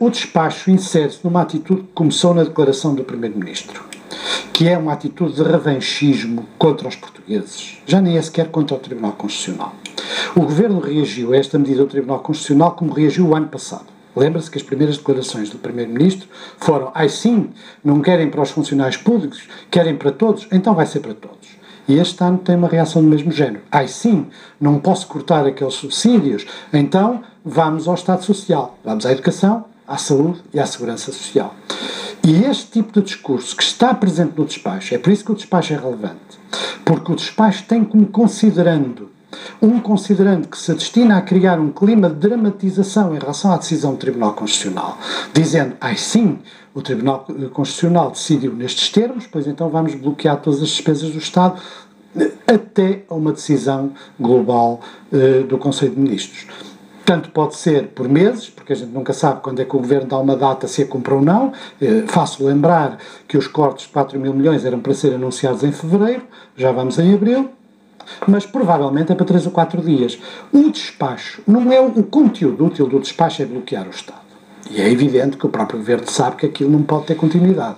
O despacho insere-se numa atitude que começou na declaração do Primeiro-Ministro, que é uma atitude de revanchismo contra os portugueses, já nem é sequer contra o Tribunal Constitucional. O Governo reagiu a esta medida do Tribunal Constitucional como reagiu o ano passado. Lembra-se que as primeiras declarações do Primeiro-Ministro foram: ai sim, não querem para os funcionários públicos, querem para todos, então vai ser para todos. E este ano tem uma reação do mesmo género. Ai sim, não posso cortar aqueles subsídios, então vamos ao Estado Social, vamos à educação, à saúde e à segurança social. E este tipo de discurso que está presente no despacho, é por isso que o despacho é relevante, porque o despacho tem como considerando que se destina a criar um clima de dramatização em relação à decisão do Tribunal Constitucional, dizendo, ai sim, o Tribunal Constitucional decidiu nestes termos, pois então vamos bloquear todas as despesas do Estado até a uma decisão global do Conselho de Ministros. Tanto pode ser por meses, porque a gente nunca sabe quando é que o Governo dá uma data, se a cumpre ou não. Faço lembrar que os cortes de 4 mil milhões eram para ser anunciados em fevereiro, já vamos em abril, mas provavelmente é para 3 ou 4 dias. O despacho, não é o conteúdo útil do despacho é bloquear o Estado. E é evidente que o próprio Governo sabe que aquilo não pode ter continuidade.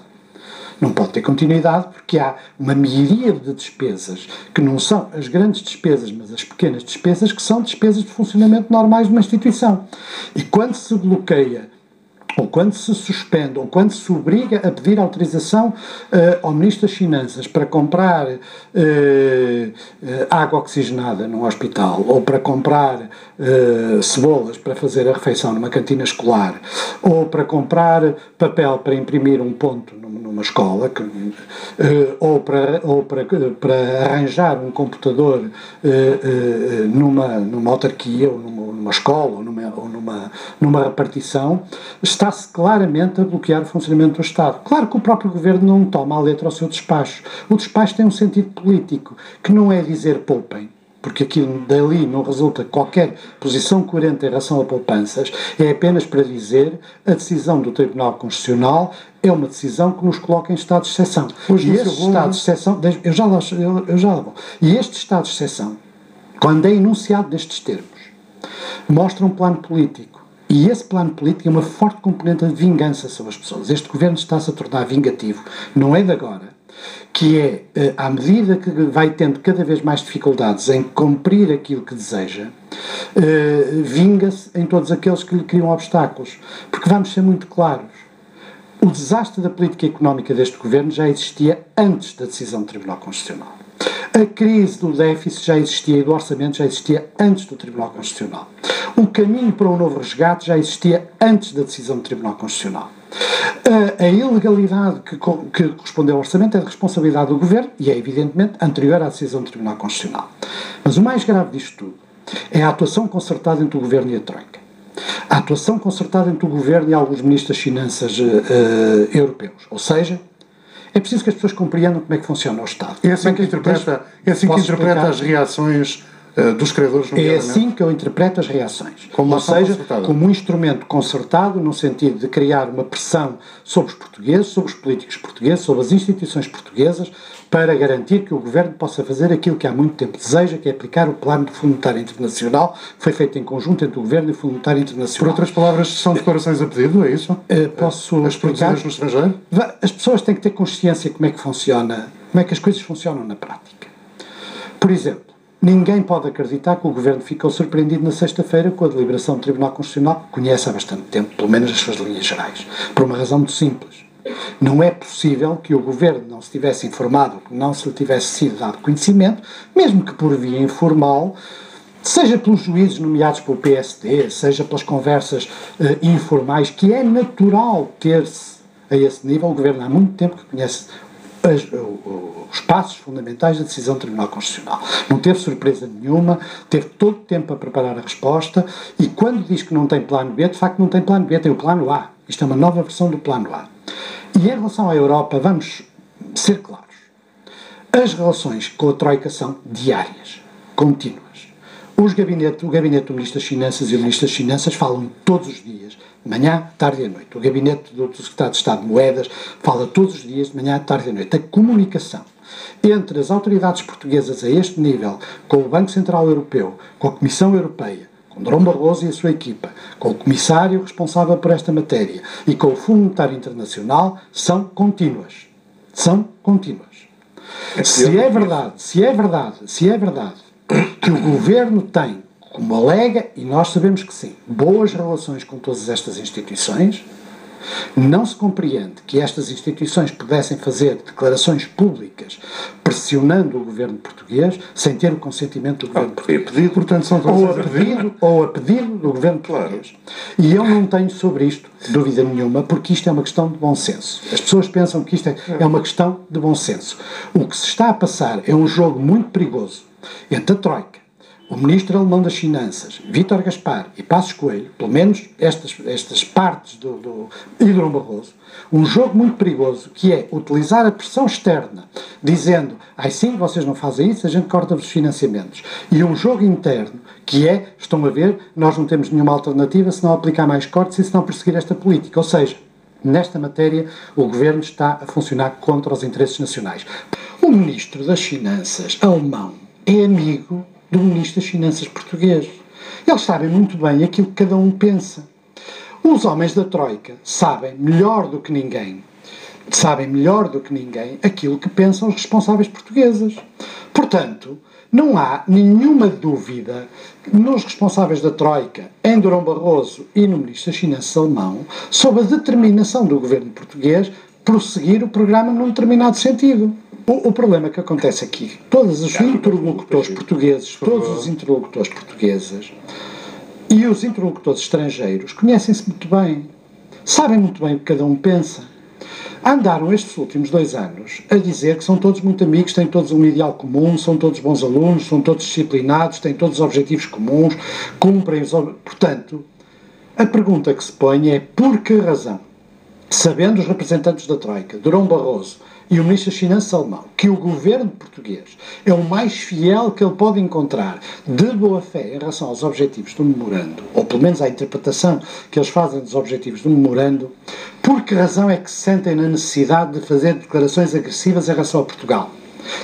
Não pode ter continuidade porque há uma miríade de despesas que não são as grandes despesas, mas as pequenas despesas, que são despesas de funcionamento normais de uma instituição. E quando se bloqueia, ou quando se suspende, ou quando se obriga a pedir autorização ao Ministro das Finanças para comprar água oxigenada num hospital, ou para comprar cebolas para fazer a refeição numa cantina escolar, ou para comprar papel para imprimir um ponto numa escola, ou para arranjar um computador numa autarquia, ou numa escola, ou numa repartição, está-se claramente a bloquear o funcionamento do Estado. Claro que o próprio Governo não toma a letra ao seu despacho. O despacho tem um sentido político, que não é dizer poupem, porque aquilo dali não resulta qualquer posição coerente em relação a poupanças, é apenas para dizer a decisão do Tribunal Constitucional é uma decisão que nos coloca em estado de exceção. E este estado de exceção, eu já lá vou. E este estado de exceção, quando é enunciado nestes termos, mostra um plano político. E esse plano político é uma forte componente de vingança sobre as pessoas. Este governo está-se a tornar vingativo, não é de agora, que é, à medida que vai tendo cada vez mais dificuldades em cumprir aquilo que deseja, vinga-se em todos aqueles que lhe criam obstáculos. Porque vamos ser muito claros, o desastre da política económica deste governo já existia antes da decisão do Tribunal Constitucional. A crise do déficit já existia e do orçamento já existia antes do Tribunal Constitucional. O caminho para um novo resgate já existia antes da decisão do Tribunal Constitucional. A ilegalidade que correspondeu ao orçamento é de responsabilidade do Governo e é, evidentemente, anterior à decisão do Tribunal Constitucional. Mas o mais grave disto tudo é a atuação concertada entre o Governo e a Troika. A atuação concertada entre o Governo e alguns ministros das Finanças europeus. Ou seja, é preciso que as pessoas compreendam como é que funciona o Estado. É assim que interpreta as reações dos credores, é assim que eu interpreto as reações. Ou seja, como um instrumento concertado, no sentido de criar uma pressão sobre os portugueses, sobre os políticos portugueses, sobre as instituições portuguesas, para garantir que o Governo possa fazer aquilo que há muito tempo deseja, que é aplicar o Plano de Fundo Monetário Internacional, que foi feito em conjumento entre o Governo e o Fundo Monetário Internacional. Por outras palavras, são declarações a pedido, é isso? Posso as produzidas no estrangeiro? As pessoas têm que ter consciência como é que funciona, como é que as coisas funcionam na prática. Por exemplo, ninguém pode acreditar que o Governo ficou surpreendido na sexta-feira com a deliberação do Tribunal Constitucional, que conhece há bastante tempo, pelo menos as suas linhas gerais, por uma razão muito simples. Não é possível que o Governo não se tivesse informado, que não se lhe tivesse sido dado conhecimento, mesmo que por via informal, seja pelos juízes nomeados pelo PSD, seja pelas conversas informais, que é natural ter-se a esse nível. O Governo há muito tempo que conhece os passos fundamentais da decisão do Tribunal Constitucional. Não teve surpresa nenhuma, teve todo o tempo a preparar a resposta e quando diz que não tem plano B, de facto não tem plano B, tem o plano A. Isto é uma nova versão do plano A. E em relação à Europa, vamos ser claros. As relações com a Troika são diárias, contínuas. O gabinete do Ministro das Finanças e o Ministro das Finanças falam todos os dias, de manhã, tarde e à noite. O gabinete do Secretário de Estado de Moedas fala todos os dias, de manhã, tarde e à noite. A comunicação entre as autoridades portuguesas a este nível, com o Banco Central Europeu, com a Comissão Europeia, com Durão Barroso e a sua equipa, com o comissário responsável por esta matéria e com o Fundo Monetário Internacional são contínuas. São contínuas. Se é verdade que o Governo tem, como alega, e nós sabemos que sim, boas relações com todas estas instituições, não se compreende que estas instituições pudessem fazer declarações públicas pressionando o governo português sem ter o consentimento do governo português. Pedido, portanto, são ou a pedido do governo português. E eu não tenho sobre isto dúvida nenhuma, porque isto é uma questão de bom senso. As pessoas pensam que isto é uma questão de bom senso. O que se está a passar é um jogo muito perigoso entre a Troika, o Ministro Alemão das Finanças, Vítor Gaspar e Passos Coelho, pelo menos estas partes e Durão Barroso, um jogo muito perigoso que é utilizar a pressão externa, dizendo, sim, vocês não fazem isso, a gente corta-vos os financiamentos. E um jogo interno que é, estão a ver, nós não temos nenhuma alternativa se não aplicar mais cortes e se não perseguir esta política. Ou seja, nesta matéria, o Governo está a funcionar contra os interesses nacionais. O Ministro das Finanças alemão é amigo do Ministro das Finanças português. Eles sabem muito bem aquilo que cada um pensa. Os homens da Troika sabem melhor do que ninguém aquilo que pensam os responsáveis portugueses. Portanto, não há nenhuma dúvida nos responsáveis da Troika, em Durão Barroso e no Ministro das Finanças alemão, sobre a determinação do governo português prosseguir o programa num determinado sentido. O problema que acontece aqui, todos os interlocutores portugueses e os interlocutores estrangeiros conhecem-se muito bem, sabem muito bem o que cada um pensa. Andaram estes últimos 2 anos a dizer que são todos muito amigos, têm todos um ideal comum, são todos bons alunos, são todos disciplinados, têm todos objetivos comuns, cumprem os... Portanto, a pergunta que se põe é por que razão, sabendo os representantes da Troika, Durão Barroso e o Ministro das Finanças alemão, que o governo português é o mais fiel que ele pode encontrar de boa fé em relação aos objetivos do memorando, ou pelo menos à interpretação que eles fazem dos objetivos do memorando, por que razão é que se sentem na necessidade de fazer declarações agressivas em relação a Portugal?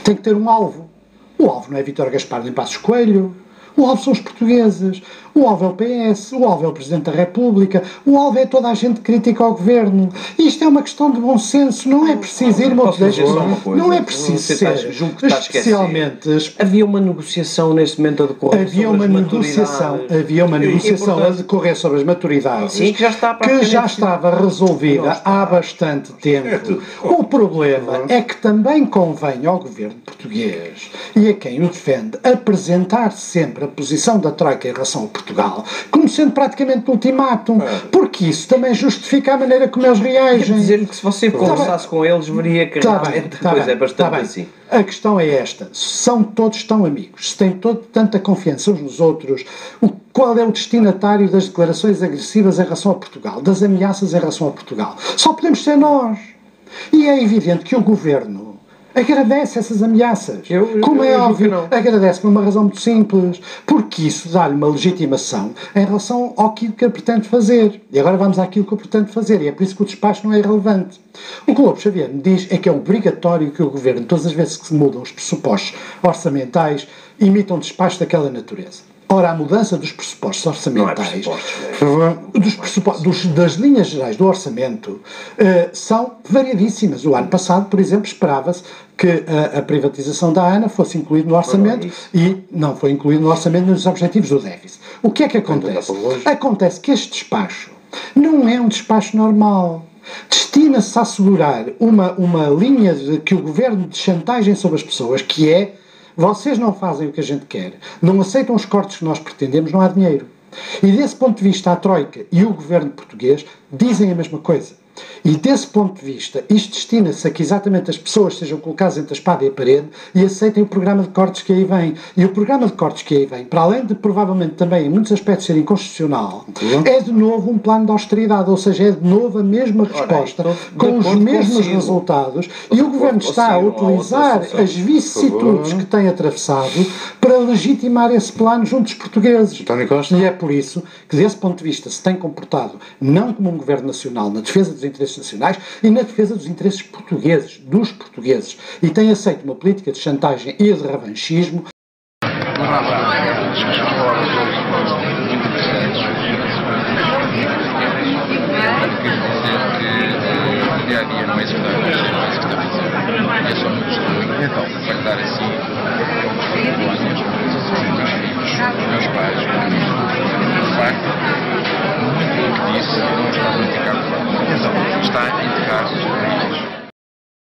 Tem que ter um alvo. O alvo não é Vítor Gaspar nem Passos Coelho. O alvo são os portugueses, o alvo é o PS, o alvo é o Presidente da República, o alvo é toda a gente que critica o Governo. Isto é uma questão de bom senso, não é preciso ir não é preciso ser, especialmente... Havia uma negociação neste momento a decorrer havia uma negociação a decorrer sobre as maturidades. Sim, que já estava resolvida há bastante tempo. O problema é que também convém ao Governo português e a quem o defende apresentar sempre a posição da Troika em relação a Portugal como sendo praticamente ultimátum, porque isso também justifica a maneira como eles reagem. Dizer-lhe que se você conversasse com eles veria que realmente é bastante assim. A questão é esta, são todos tão amigos, se têm tanta confiança uns nos outros, qual é o destinatário das declarações agressivas em relação a Portugal, das ameaças em relação a Portugal? Só podemos ser nós. E é evidente que o Governo agradece essas ameaças. Como é óbvio, agradece por uma razão muito simples. Porque isso dá-lhe uma legitimação em relação àquilo que ele pretende fazer. E agora vamos àquilo que ele pretende fazer. E é por isso que o despacho não é irrelevante. O que o Lobo Xavier me diz é que é obrigatório que o Governo, todas as vezes que se mudam os pressupostos orçamentais, imita um despacho daquela natureza. Ora, a mudança dos pressupostos orçamentais, das linhas gerais do orçamento, são variadíssimas. O ano passado, por exemplo, esperava-se que a privatização da ANA fosse incluída no orçamento e não foi incluído no orçamento nos objetivos do déficit. O que é que acontece? Acontece que este despacho não é um despacho normal. Destina-se a assegurar uma linha que o governo de chantagem sobre as pessoas, que é: vocês não fazem o que a gente quer, não aceitam os cortes que nós pretendemos, não há dinheiro. E desse ponto de vista a Troika e o governo português dizem a mesma coisa. E desse ponto de vista, isto destina-se a que exatamente as pessoas sejam colocadas entre a espada e a parede e aceitem o programa de cortes que aí vem. E o programa de cortes que aí vem, para além de provavelmente também em muitos aspectos ser inconstitucional, é de novo um plano de austeridade, ou seja, é de novo a mesma resposta, com os mesmos resultados, e o Governo está a utilizar as vicissitudes que tem atravessado para legitimar esse plano junto dos portugueses. E é por isso que, desse ponto de vista, se tem comportado não como um Governo nacional na defesa dos interesses nacionais e na defesa dos interesses portugueses, dos portugueses, e tem aceito uma política de chantagem e de revanchismo.